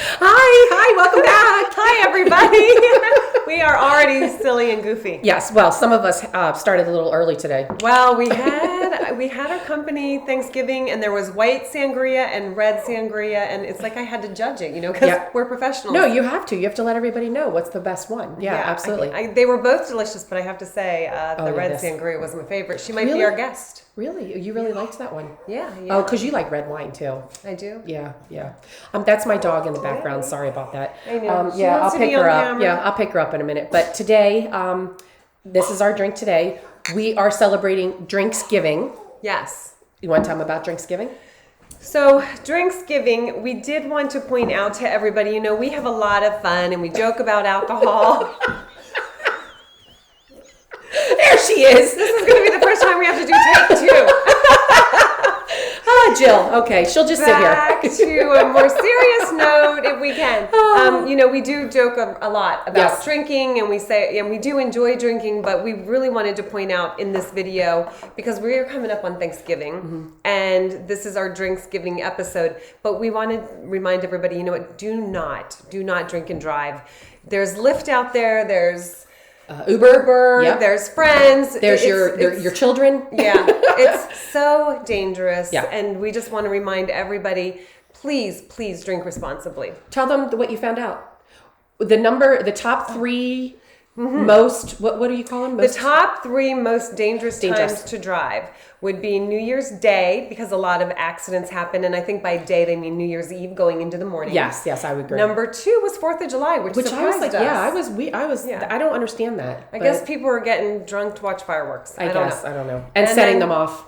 Hi, welcome back. Hi, everybody. We are already silly and goofy. Yes, well, some of us started a little early today. Well, we had our company Thanksgiving, and there was white sangria and red sangria, and it's like I had to judge it, because we're professionals. No, you have to. You have to let everybody know what's the best one. Yeah, absolutely. They were both delicious, but I have to say the red sangria was my favorite. She might be our guest. Really? You really liked that one? Yeah. Oh, because you like red wine too. I do. Yeah. That's my dog in the background. Sorry about that. I know. I'll pick her up. Yeah, I'll pick her up in a minute. But today, this is our drink today. We are celebrating Drinksgiving. Yes. You want to tell them about Drinksgiving? So, Drinksgiving, we did want to point out to everybody, we have a lot of fun and we joke about alcohol. There she is. This is going to be the first time we have to do take two. Jill. Okay, she'll just sit here. Back to a more serious note, if we can. We do joke a lot about drinking, and we do enjoy drinking, but we really wanted to point out in this video, because we are coming up on Thanksgiving, and this is our Drinksgiving episode, but we want to remind everybody, do not drink and drive. There's Lyft out there, there's Uber, there's friends. There's your children. Yeah, it's so dangerous. Yeah. And we just want to remind everybody, please drink responsibly. Tell them what you found out. The top three most, what do you call them? The top three most dangerous times to drive would be New Year's Day, because a lot of accidents happen, and I think by day they mean New Year's Eve going into the morning. Yes, I would agree. Number 2 was 4th of July, which surprised I was like, us. I don't understand that. I guess people are getting drunk to watch fireworks. I don't know. And setting them off.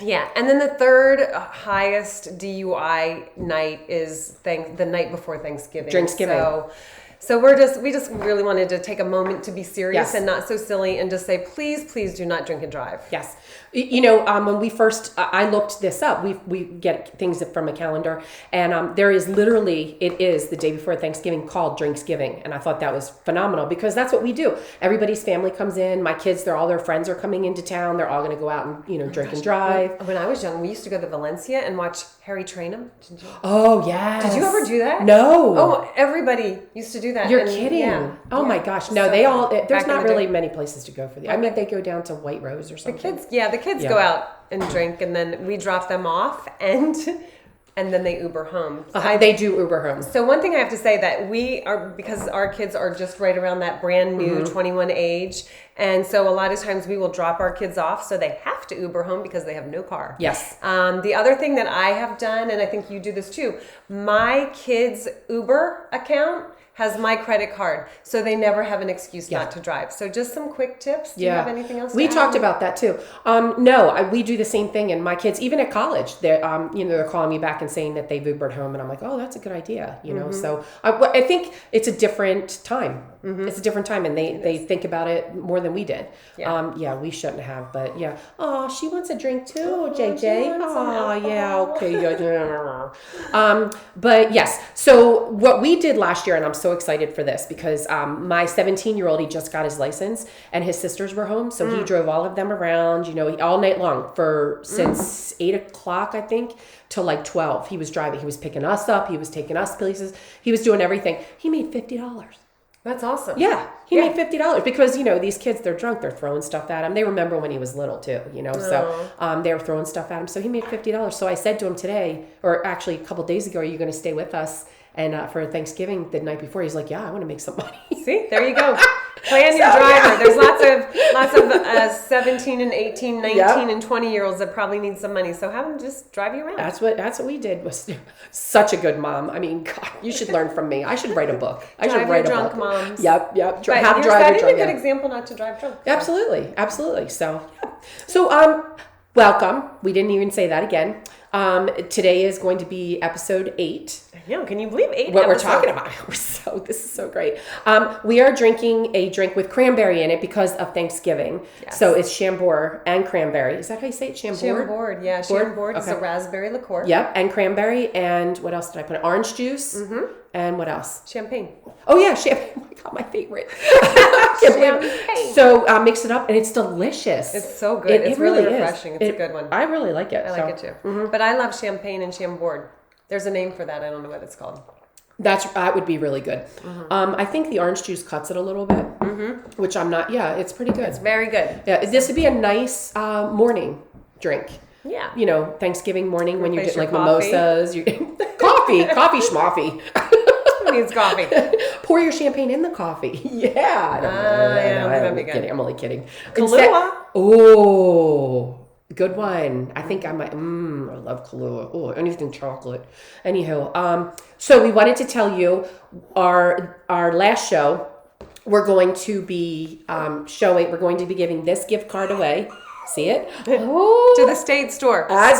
Yeah, and then the third highest DUI night is the night before Thanksgiving. Drinksgiving. So we just really wanted to take a moment to be serious and not so silly, and just say, please do not drink and drive. Yes. When we first, I looked this up, we get things from a calendar, and there is literally, it is the day before Thanksgiving called Drinksgiving. And I thought that was phenomenal, because that's what we do. Everybody's family comes in, my kids, all their friends are coming into town. They're all going to go out and, drink and drive. When I was young, we used to go to Valencia and watch Harry Trainum. Oh, yes. Did you ever do that? No. Oh, everybody used to do that. You're kidding. Yeah. Oh my gosh. No, there's not really many places to go for the. I mean, they go down to White Rose or something. The kids go out and drink, and then we drop them off, and then they Uber home. They do Uber home. So one thing I have to say, that we are, because our kids are just right around that brand new 21 age, and so a lot of times we will drop our kids off, so they have to Uber home because they have no car. Yes. The other thing that I have done, and I think you do this too, my kids' Uber account has my credit card, so they never have an excuse not to drive. So just some quick tips. Do you have anything else? We talked about that too. We do the same thing, and my kids, even at college, they're calling me back and saying that they've Ubered home, and I'm like, oh, that's a good idea. So I think it's a different time. It's a different time, and they think about it more than we did. Yeah. We shouldn't have, but yeah. Oh, she wants a drink too, JJ. Oh, yeah, okay. But yes. So what we did last year, and I'm so excited for this, because my 17-year-old, he just got his license, and his sisters were home, so he drove all of them around, all night long since 8 o'clock, I think, till like 12. He was driving. He was picking us up. He was taking us places. He was doing everything. He made $50. That's awesome. Yeah, he made $50 because, these kids, they're drunk. They're throwing stuff at him. They remember when he was little too, so they were throwing stuff at him. So he made $50. So I said to him today, or actually a couple days ago, are you going to stay with us? And for Thanksgiving the night before, he's like, yeah, I want to make some money. See, there you go. Plan your driver. There's lots of 17 and 18, 19 and 20-year-olds that probably need some money. So have them just drive you around. That's what we did. Was such a good mom. I mean, God, you should learn from me. I should write a book. I should write a book. Moms. Yep. But you're setting a good example not to drive drunk. Absolutely. So, welcome. We didn't even say that again. Today is going to be episode 8. Yeah, can you believe 8 what episodes? We're talking about? This is so great. We are drinking a drink with cranberry in it because of Thanksgiving. Yes. So it's chambord and cranberry. Is that how you say it? Chambord? Chambord, yeah. Chambord is a raspberry liqueur. Yep, and cranberry, and what else did I put? Orange juice. And what else? Champagne. Oh yeah, champagne. Oh my God, my favorite. Champagne. So mix it up, and it's delicious. It's so good. It's really refreshing. It's a good one. I really like it. I like it too. But I love champagne and chambord. There's a name for that. I don't know what it's called. That would be really good. I think the orange juice cuts it a little bit, which I'm not. Yeah, it's pretty good. It's very good. Yeah, this would be a nice morning drink. Yeah. You know, Thanksgiving morning when you get like coffee. mimosas, coffee schmoffy. Who needs coffee? Pour your champagne in the coffee. I'm only kidding. Kahlua. Good one. I think I might. I love Kahlua. Oh, anything chocolate. Anyhow, so we wanted to tell you our last show. We're going to be showing. We're going to be giving this gift card away. See it? Oh. To the State Store. Surprise!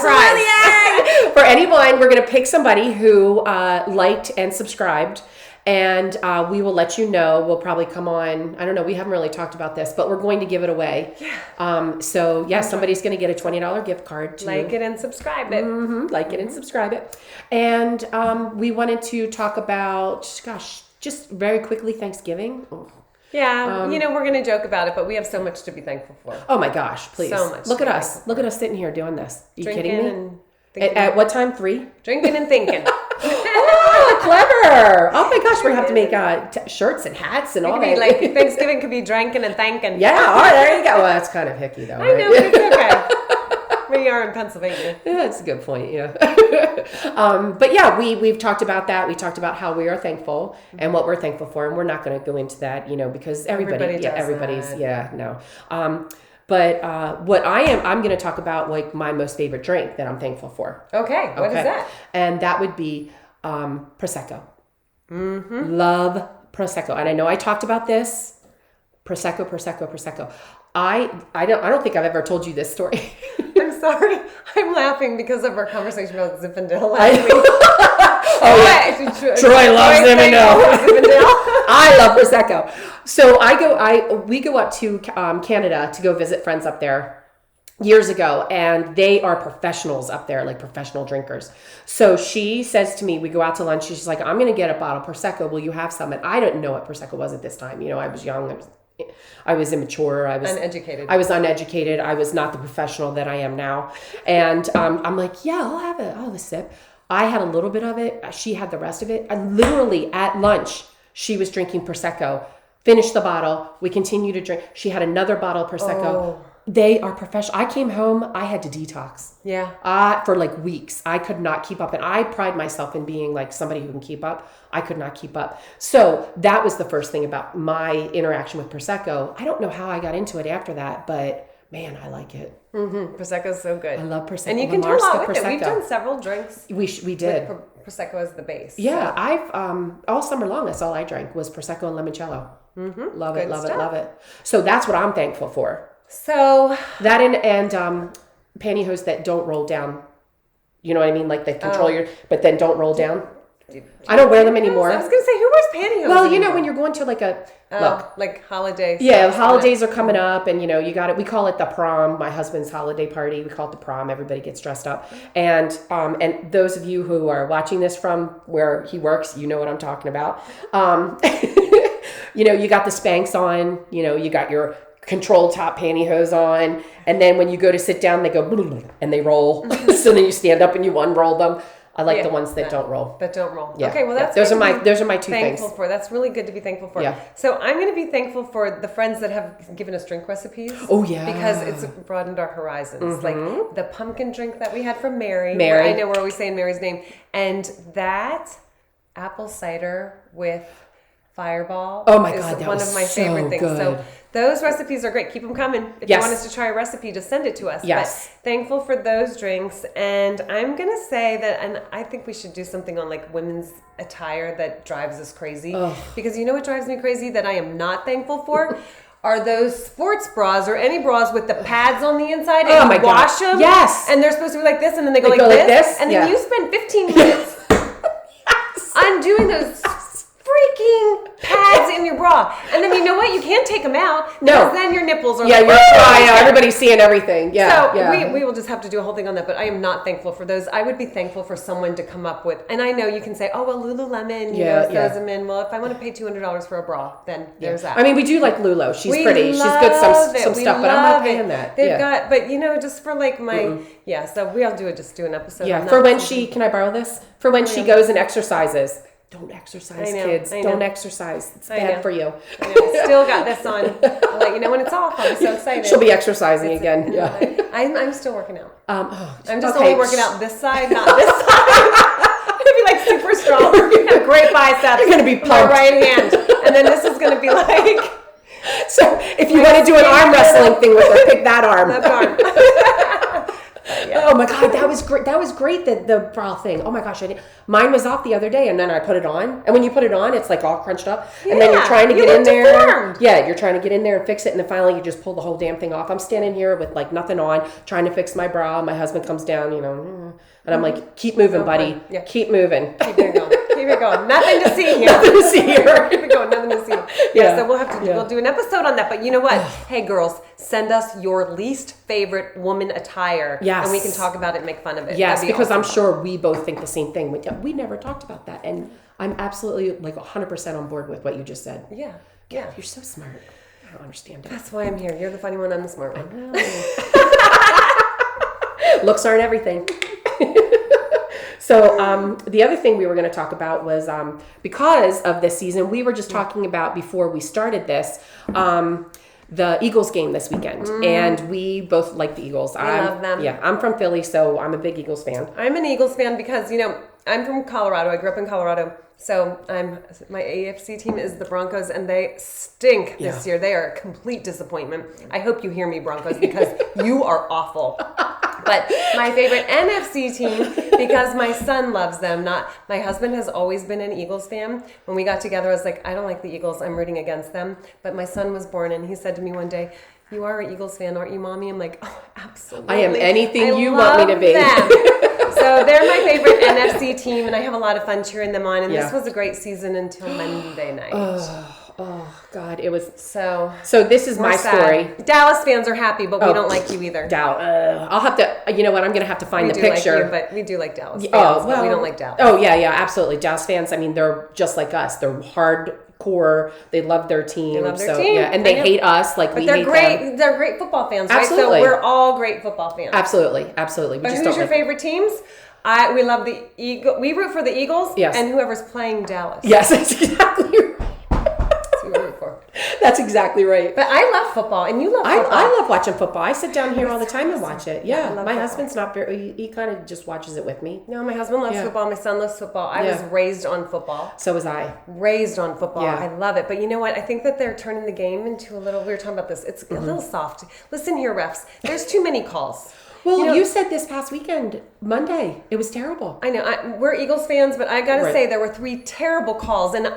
For anyone, we're going to pick somebody who liked and subscribed. And we will let you know. We'll probably come on. I don't know. We haven't really talked about this, but we're going to give it away. Yeah. So, yeah, somebody's going to get a $20 gift card. Like it and subscribe it. Like it and subscribe it. And we wanted to talk about, just very quickly, Thanksgiving. Yeah, we're going to joke about it, but we have so much to be thankful for. Oh, my gosh, please. So much. Look at us. Look at us sitting here doing this. Are you kidding me? At what time? 3? Drinking and thinking. Oh, clever. Oh, my gosh, we're going to have to make shirts and hats and all that. Like Thanksgiving could be drinking and thanking. Yeah, all right, there you go. Well, that's kind of hicky, though. I know, but it's okay. We are in Pennsylvania. Yeah, that's a good point, yeah. But yeah, we've talked about that. We talked about how we are thankful and what we're thankful for, and we're not going to go into that, because everybody's, no. But what I'm going to talk about, like, my most favorite drink that I'm thankful for. Okay, what is that? And that would be Prosecco. Love Prosecco. And I know I talked about this. Prosecco. I don't think I've ever told you this story. I'm sorry. I'm laughing because of our conversation about Zinfandel last week. Troy loves Zinfandel. I love Prosecco. So we go up to Canada to go visit friends up there years ago, and they are professionals up there, like professional drinkers. So she says to me, we go out to lunch, she's like, I'm going to get a bottle of Prosecco. Will you have some? And I didn't know what Prosecco was at this time. I was young. I was immature. I was uneducated. I was not the professional that I am now. And I'm like, yeah, I'll have a sip. I had a little bit of it. She had the rest of it. And literally at lunch, she was drinking Prosecco, finished the bottle. We continued to drink. She had another bottle of Prosecco. Oh. They are professional. I came home, I had to detox. Yeah. For like weeks. I could not keep up. And I pride myself in being like somebody who can keep up. I could not keep up. So that was the first thing about my interaction with Prosecco. I don't know how I got into it after that, but man, I like it. Prosecco's so good. I love Prosecco. And you can do a lot with it. We've done several drinks. We did. With Prosecco as the base. Yeah, so. I've all summer long, that's all I drank was Prosecco and limoncello. Love it. So that's what I'm thankful for. So that and pantyhose that don't roll down. You know what I mean? Like they control but then don't roll down. I don't wear them anymore. I was going to say, who wears pantyhose? Well, when you're going to like like holidays. Yeah, the holidays are coming up, and you got it. We call it the prom. My husband's holiday party. We call it the prom. Everybody gets dressed up, and those of you who are watching this from where he works, you know what I'm talking about. You got the Spanx on. You got your control top pantyhose on, and then when you go to sit down, they go and they roll. So then you stand up and you unroll them. I like the ones that don't roll. That don't roll. Yeah. Okay, well that's those are my two things. Thankful for. That's really good to be thankful for. Yeah. So I'm going to be thankful for the friends that have given us drink recipes. Oh yeah. Because it's broadened our horizons. Like the pumpkin drink that we had from Mary. Mary. I know we're always saying Mary's name. And that apple cider with Fireball. Oh my God, that one was of my favorite things. Good. So those recipes are great. Keep them coming. If you want us to try a recipe, just send it to us. Yes. But thankful for those drinks. And I'm going to say that, and I think we should do something on like women's attire that drives us crazy. Ugh. Because you know what drives me crazy that I am not thankful for? Are those sports bras or any bras with the pads on the inside and you wash them? Yes. And they're supposed to be like this and then they go like this. And then you spend 15 minutes undoing those freaking pads in your bra. And then you know what? You can't take them out because then your nipples are everybody's seeing everything. Yeah. So we will just have to do a whole thing on that, but I am not thankful for those. I would be thankful for someone to come up with, and I know you can say, oh, well, Lululemon, throws them in. Well, if I want to pay $200 for a bra, then there's that. I mean, we do like Lulu. She's pretty. She's good some stuff, but I'm not paying that. They've got, but just for like my, so we'll do an episode on that. For when can I borrow this? For when she goes and exercises. don't exercise, kids. Don't exercise. It's bad for you. I know. Still got this on. I'll let you know when it's off. I'll be so excited. She'll be exercising again. Yeah. I'm still working out. I'm just okay. only working out this side, not this side. I'm going to be like super strong. Have great biceps. You're going to be pumped. My right hand. And then this is going to be like... So if you want to do an arm wrestling thing with her, pick that arm. That arm. Oh my God, that was great. That was great, the bra thing. Oh my gosh, mine was off the other day, and then I put it on. And when you put it on, it's like all crunched up. And then you're trying to get in there. Deformed. Yeah, you're trying to get in there and fix it. And then finally you just pull the whole damn thing off. I'm standing here with like nothing on, trying to fix my bra. My husband comes down, and I'm like, keep moving, buddy. Yeah. Keep moving. Keep it going. Keep it going. Nothing to see here. Nothing to see here. Keep it going. Nothing to see. Yeah, so we'll do an episode on that. But you know what? Hey, girls, send us your least favorite woman attire. Yes. And we can talk about it and make fun of it. Yes, because I'm sure we both think the same thing. We never talked about that. And I'm absolutely like 100% on board with what you just said. Yeah. Yeah. You're so smart. I don't understand it. That's why I'm here. You're the funny one. I'm the smart one. Looks aren't everything. So the other thing we were going to talk about was because of this season, we were just talking about before we started this, the Eagles game this weekend. And we both like the Eagles. I love them. Yeah, I'm from Philly, so I'm a big Eagles fan. I'm an Eagles fan because, I'm from Colorado. I grew up in Colorado. So my AFC team is the Broncos, and they stink this year. They are a complete disappointment. I hope you hear me, Broncos, because you are awful. But my favorite NFC team, because my son loves them. My husband has always been an Eagles fan. When we got together, I was like, I don't like the Eagles. I'm rooting against them. But my son was born, and he said to me one day, "You are an Eagles fan, aren't you, Mommy?" I'm like, "Oh, absolutely. I am anything you want me to be." So they're my favorite NFC team, and I have a lot of fun cheering them on. And this was a great season until Monday night. Oh God, it was so. This is my story. Dallas fans are happy, but we don't like you either. I'll have to. You know what? I'm going to have to find the picture. Like you, but we do like Dallas fans, but we don't like Dallas. Oh yeah, absolutely. Dallas fans. I mean, they're just like us. They're hardcore. They love their team. They love their team. Yeah, and they hate us like we hate them. They're great football fans, right? Absolutely. So we're all great football fans. Absolutely. But who's your favorite teams? We love the Eagles. We root for the Eagles. Yes. And whoever's playing Dallas. Yes, that's exactly right. That's who we root for. That's exactly right. But I love football, and you love football. I love watching football. I sit down here all the time and watch it. Yeah, my football. husband's not very. He kind of just watches it with me. No, my husband loves football. My son loves football. I was raised on football. So was I. Raised on football. Yeah. I love it. But you know what? I think that they're turning the game into a little. We were talking about this. It's a little soft. Listen here, refs. There's too many calls. Well, you said this past weekend, Monday. It was terrible. I know. We're Eagles fans, but I got to say there were 3 terrible calls. And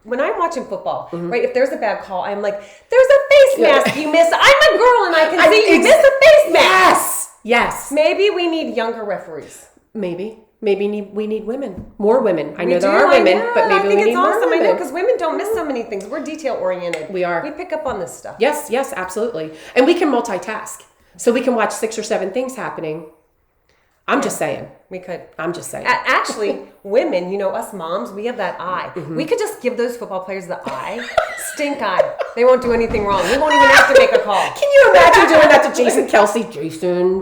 when I'm watching football, right, if there's a bad call, I'm like, there's a face mask you missed. I'm a girl and I can see you missed a face mask. Yes. Maybe we need younger referees. Maybe we need women. More women. I know there are women, but maybe we need more women. I know, because women don't miss so many things. We're detail oriented. We are. We pick up on this stuff. Yes, absolutely. And we can multitask. So we can watch 6 or 7 things happening. I'm just saying. We could. I'm just saying. Actually, women, us moms, we have that eye. We could just give those football players the eye. Stink eye. They won't do anything wrong. We won't even have to make a call. Can you imagine doing that to Jason Kelsey? Jason.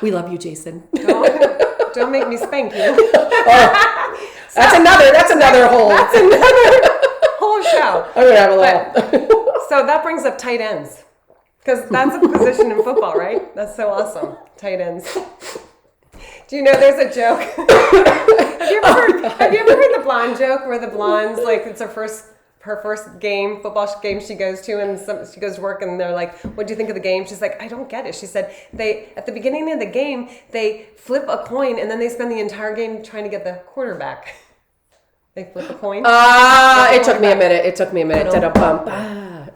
We love you, Jason. Don't make me spank you. That's another whole. That's another whole show. I'm going to have a laugh. So that brings up tight ends. Because that's a position in football, right? That's so awesome. Tight ends. Do you know there's a joke? Have you ever heard the blonde joke where the blonde's like, it's her first football game she goes to, and she goes to work and they're like, what do you think of the game? She's like, I don't get it. She said, at the beginning of the game, they flip a coin and then they spend the entire game trying to get the quarterback. They flip a coin. It took me a minute.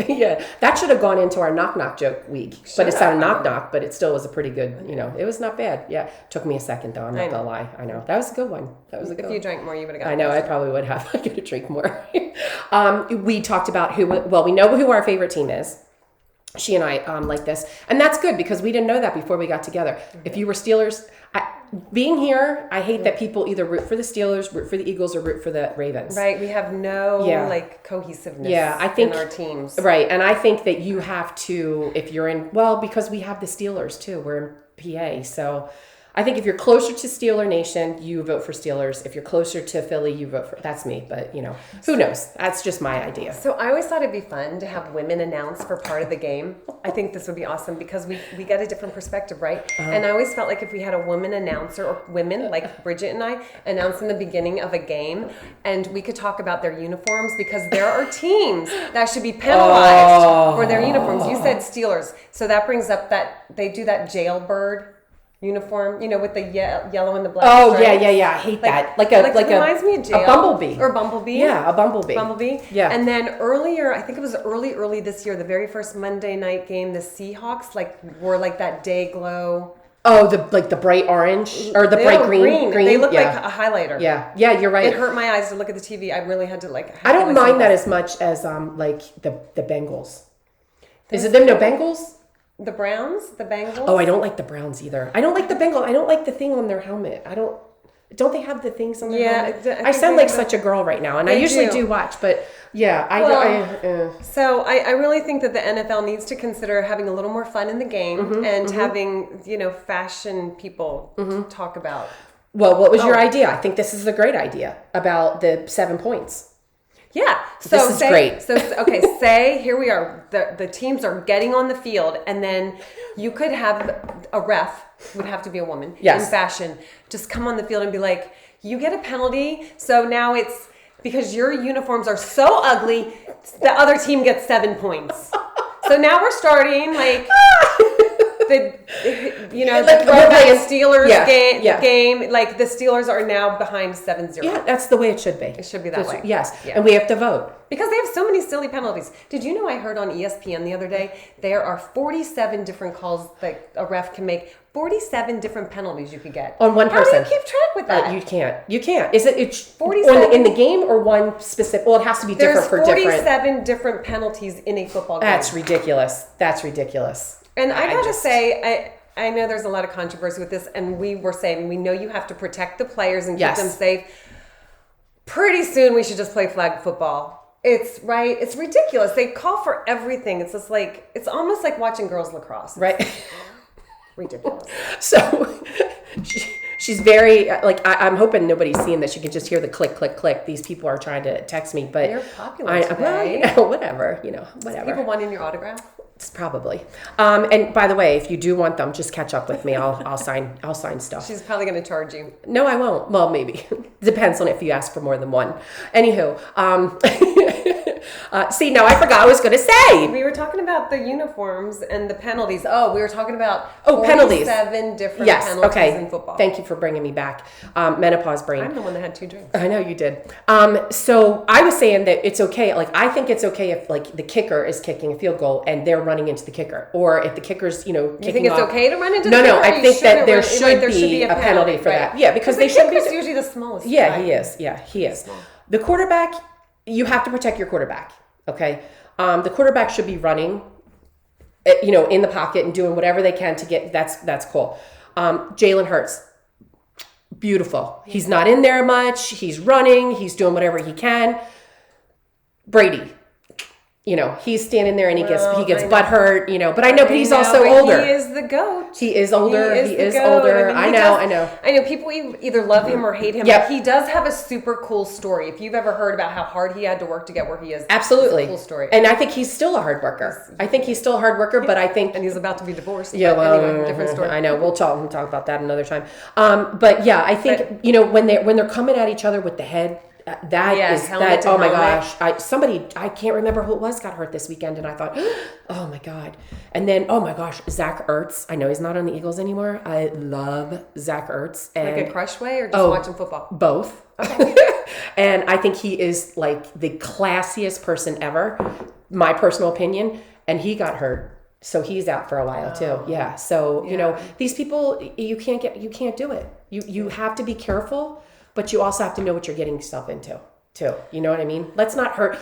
Yeah, that should have gone into our knock joke week. But it sounded knock, but it still was a pretty good, it was not bad. Yeah, took me a second though. I'm not gonna lie. I know that was a good one. If you drank more, you would have got. I know. I probably would have. I could have drank more. We talked about we know who our favorite team is. She and I like this, and that's good because we didn't know that before we got together. If you were Steelers, being here, I hate that people either root for the Steelers, root for the Eagles, or root for the Ravens. Right, we have no cohesiveness. I think in our teams. Right, and I think that you have to, if you're in, because we have the Steelers too. We're in PA, so I think if you're closer to Steeler Nation, you vote for Steelers. If you're closer to Philly, you vote for, that's me, but who knows? That's just my idea. So I always thought it'd be fun to have women announce for part of the game. I think this would be awesome because we get a different perspective, right? And I always felt like if we had a woman announcer or women like Bridget and I announce in the beginning of a game and we could talk about their uniforms because there are teams that should be penalized for their uniforms. You said Steelers. So that brings up that they do that jailbird uniform, with the yellow and the black stripes. Yeah. I hate that. Like it reminds me of jail. A bumblebee. Or bumblebee. Yeah, a bumblebee. Bumblebee. Yeah. And then earlier, I think it was early this year, the very first Monday night game, the Seahawks wore that day glow. Oh, the bright orange or the bright green. They look like a highlighter. Yeah, you're right. It hurt my eyes to look at the TV. I really had to I don't mind that as much as the Bengals. Is it them? No Bengals. The Browns, the Bengals. Oh, I don't like the Browns either. I don't like the Bengals. I don't like the thing on their helmet. Don't they have the things on their helmet? I sound like such a girl right now, and I usually do watch, but yeah, So I really think that the NFL needs to consider having a little more fun in the game and having fashion people talk about. Well, what was your idea? I think this is a great idea about the 7 points. Yeah. So this is great. So say here we are. The teams are getting on the field, and then you could have a ref, would have to be a woman, in fashion, just come on the field and be like, you get a penalty. So now it's because your uniforms are so ugly, the other team gets 7 points. So now we're starting the Steelers game. Like the Steelers are now behind 7-0. Yeah, that's the way it should be. It should be that way. Yes, and we have to vote. Because they have so many silly penalties. Did you know I heard on ESPN the other day, there are 47 different calls that a ref can make. 47 different penalties you could get. On one person. How do you keep track with that? You can't. Is it 47 in the game or one specific? Well, it has to be different for different. There's 47 different penalties in a football game. That's ridiculous. And I gotta say, I know there's a lot of controversy with this, and we were saying we know you have to protect the players and keep them safe. Pretty soon we should just play flag football. It's ridiculous. They call for everything. It's just it's almost like watching girls lacrosse. Right. Ridiculous. So she's very I'm hoping nobody's seeing this. You can just hear the click, click, click. These people are trying to text me, but they're popular today. Whatever. People wanting your autograph. It's probably. And by the way, if you do want them, just catch up with me. I'll sign stuff. She's probably going to charge you. No, I won't. Well, maybe. Depends on if you ask for more than one. Anywho, see, now I forgot what I was going to say. We were talking about the uniforms and the penalties. Oh, we were talking about penalties. 7 different penalties in football. Thank you for bringing me back. Menopause brain. I'm the one that had 2 drinks. I know you did. So I was saying that it's okay. I think it's okay if the kicker is kicking a field goal and they're running into the kicker, or if the kicker's kicking off. You think it's okay to run into the kicker? No, I think that there should be a penalty for that. Yeah, because they should be. The kicker's usually the smallest. Yeah, he is. Yeah, he is. The quarterback, you have to protect your quarterback. Okay, the quarterback should be running, in the pocket and doing whatever they can to get. That's cool. Jalen Hurts, beautiful. He's not in there much. He's running. He's doing whatever he can. Brady, he's standing there and he gets butt hurt. But he's also older. He is the GOAT. He is older. He is older. I know. People either love him or hate him. Yep. But he does have a super cool story. If you've ever heard about how hard he had to work to get where he is, absolutely, it's a cool story. And I think he's still a hard worker. But I think, and he's about to be divorced. Yeah, well, anyway, different story. I know. We'll talk about that another time. But yeah, I think when they're coming at each other with the head. Oh my gosh. I can't remember who it was got hurt this weekend, and I thought, oh my God. And then, oh my gosh, Zach Ertz. I know he's not on the Eagles anymore. I love Zach Ertz. And a crush way or just watching football? Both. Okay. And I think he is the classiest person ever, my personal opinion, and he got hurt. So he's out for a while too. Yeah. So, these people, you can't do it. You have to be careful. But you also have to know what you're getting yourself into, too. You know what I mean? Let's not hurt.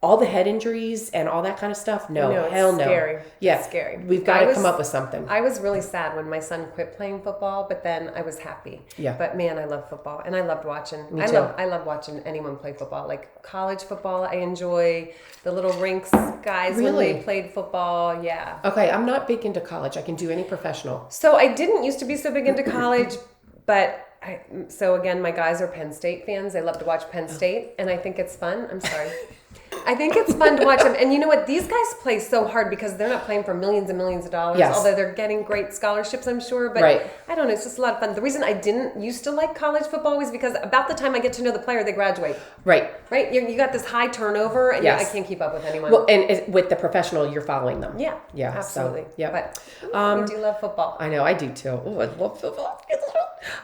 all the head injuries and all that kind of stuff. No, hell no. Scary. Yeah, it's scary. We've got to come up with something. I was really sad when my son quit playing football, but then I was happy. Yeah. But man, I love football, and I loved watching. Me too. I love watching anyone play football. Like college football, I enjoy the little rinks guys when they played football. Yeah. Okay, I'm not big into college. I can do any professional. So I didn't used to be so big into college, but so again, my guys are Penn State fans. They love to watch Penn State, and I think it's fun. I'm sorry. I think it's fun to watch them. And you know what? These guys play so hard because they're not playing for millions and millions of dollars, although they're getting great scholarships, I'm sure. But I don't know. It's just a lot of fun. The reason I didn't used to like college football was because about the time I get to know the player, they graduate. Right. You got this high turnover, and I can't keep up with anyone. Well, and with the professional, you're following them. Yeah. Absolutely. So, yeah. But we do love football. I know. I do too. Oh, I love football.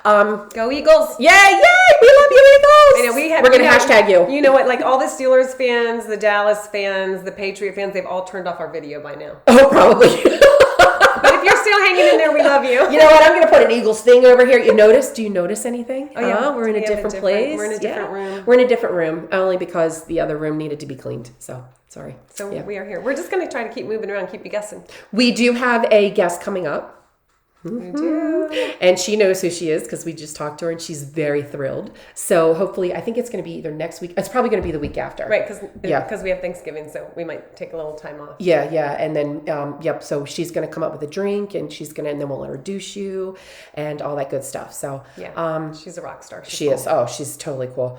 Go Eagles! Yay! We love you, Eagles! I know we're gonna hashtag you. You know what? Like all the Steelers fans, the Dallas fans, the Patriot fans, they've all turned off our video by now. Oh, probably. But if you're still hanging in there, we love you. You know what? I'm gonna put an Eagles thing over here. Do you notice anything? Oh yeah, we're in a different place. We're in a different room. We're in a different room only because the other room needed to be cleaned. So sorry. So we are here. We're just gonna try to keep moving around, keep you guessing. We do have a guest coming up. We do. And she knows who she is because we just talked to her and she's very thrilled. So hopefully, I think it's going to be either next week. It's probably going to be the week after. Right, because we have Thanksgiving, so we might take a little time off. Yeah. And then, so she's going to come up with a drink and and then we'll introduce you and all that good stuff. So she's a rock star. She is. Oh, she's totally cool.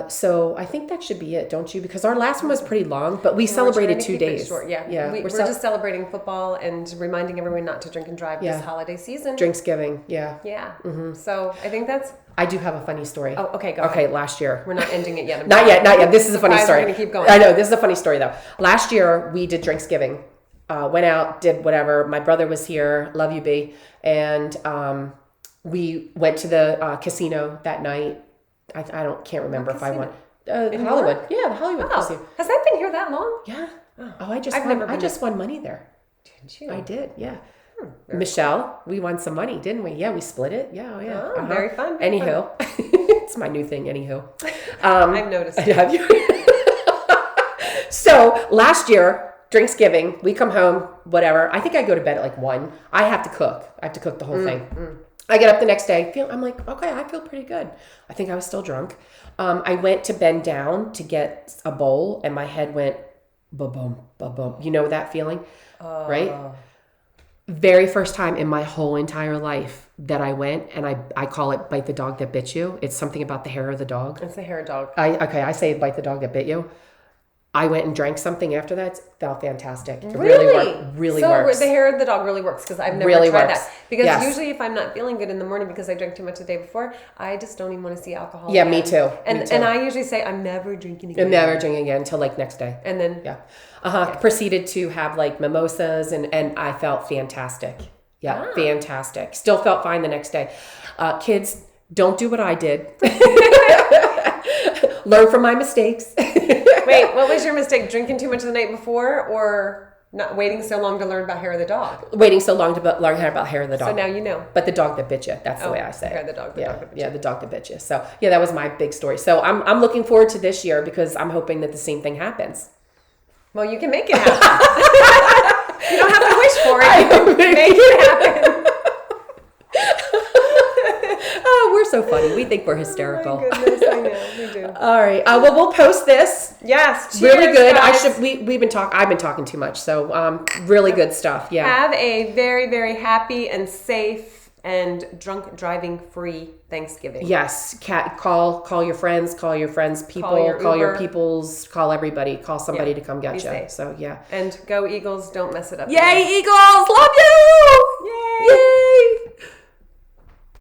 So I think that should be it, don't you? Because our last one was pretty long, but we celebrated 2 days. Short. Yeah. We're just celebrating football and reminding everyone not to drink and drive this holiday season. Drinksgiving. Yeah. Mm-hmm. So I think that's... I do have a funny story. Oh, okay, go ahead. Okay, last year. We're not ending it yet. Not yet. This is a funny story. We're going to keep going. I know, this is a funny story though. Last year we did Drinksgiving. Went out, did whatever. My brother was here. Love you, B. And we went to the casino that night. I can't remember if I went. In Hollywood. Yeah, the Hollywood casino. Has that been here that long? Yeah. Oh, I just won money there. Did you? I did, yeah. Michelle, we won some money, didn't we? Yeah, we split it. Yeah, yeah. Oh, very fun. Anywho, it's my new thing. Anywho, I've noticed. Have you? So last year, Drinksgiving, we come home, whatever. I think I go to bed at like 1. I have to cook. I have to cook the whole thing. I get up the next day. I'm like, okay, I feel pretty good. I think I was still drunk. I went to bend down to get a bowl, and my head went ba-boom, ba-boom. You know that feeling, right? Very first time in my whole entire life that I went, and I call it bite the dog that bit you. It's something about the hair of the dog. It's the hair of dog. I say bite the dog that bit you. I went and drank something after that. It felt fantastic. It really works. So the hair of the dog really works because I've never tried that. Because usually if I'm not feeling good in the morning because I drank too much the day before, I just don't even want to see alcohol again. Me too. And I usually say I'm never drinking again. I'm never drinking again until like next day. And then proceeded to have like mimosas and I felt fantastic. Yeah, fantastic. Still felt fine the next day. Kids, don't do what I did. Learn from my mistakes. Wait, what was your mistake? Drinking too much the night before, or not waiting so long to learn about hair of the dog? Waiting so long to learn about hair of the dog. So now you know. But the dog that bit you. That's the way I say it. Hair of the dog. The dog that bit you. So yeah, that was my big story. So I'm looking forward to this year because I'm hoping that the same thing happens. Well, you can make it happen. You don't have to wish for it. You can make it happen. Oh, we're so funny. We think we're hysterical. Oh my goodness, I know. We do. All right. Well, we'll post this. Yes. Cheers, really good. guys. I've been talking too much. So, really good stuff. Yeah. Have a very, very happy and safe and drunk driving free Thanksgiving. Yes. Call your friends, call your peoples, call everybody, call somebody to come get you. Safe. So, yeah. And go Eagles. Don't mess it up. Yay, Eagles. Love you. Yay. Yay.